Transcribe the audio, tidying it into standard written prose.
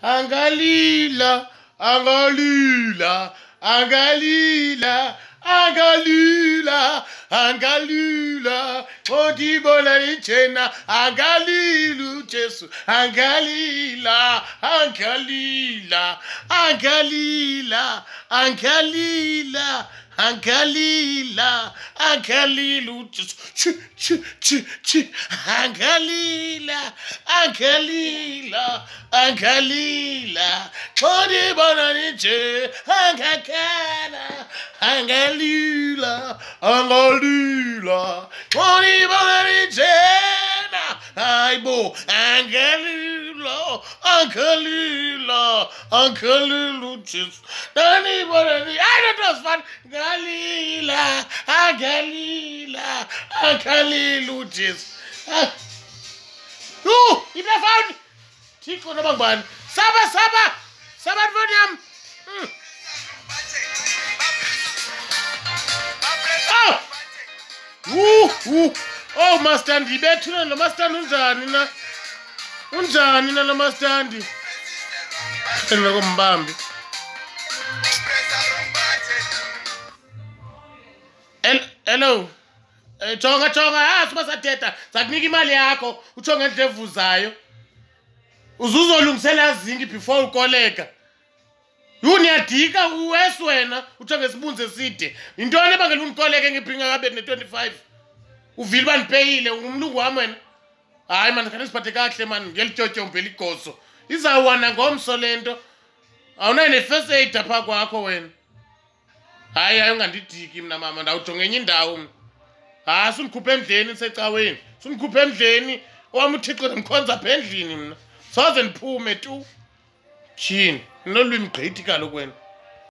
angalila, angalila, angalila, angalila, angalila, odibola ichena, angalilu Jesu, angalila, angalila, angalila, angalila, angalila, angalilu Jesu, angalila, angalila, angalila, odibola ichena, angakana, angalila, angalila, odibola ichena, aibo, angalila, angalila, angalila, Jesus, anybody, I don't know, fun, Galila, angalila, angalila, Jesus. Ibla found. Tiko na bangban. Saba vonyam. Oh, mastandi bethuna lo mastandi unjani na lo mastandi. Sena kombambi. Hello. Chonga sibasadeta sakunika imali yakho uthonga endlevuzayo uzuzolungisela izingi before ukoleka uniyadika uwes wena uthonga isibunze eside intoni ebangela unikoleke ngiphinga kabe ne25 uvile banipeyile umlungu wami wena hayi man kanti siphathe kahle man ngelityotyombe ligoso izawana ngomso lento awunayo ne-first aid apha kwakho wena hayi ungandidiki mina mama ndawujonga enye indawo sunikhuphe endleni nisecaweni sunikhuphe endleni owami uthixo ndimkhonza apha endlini mna soze ndiphume tu tyhini ninolwimi gqithi kaloku wena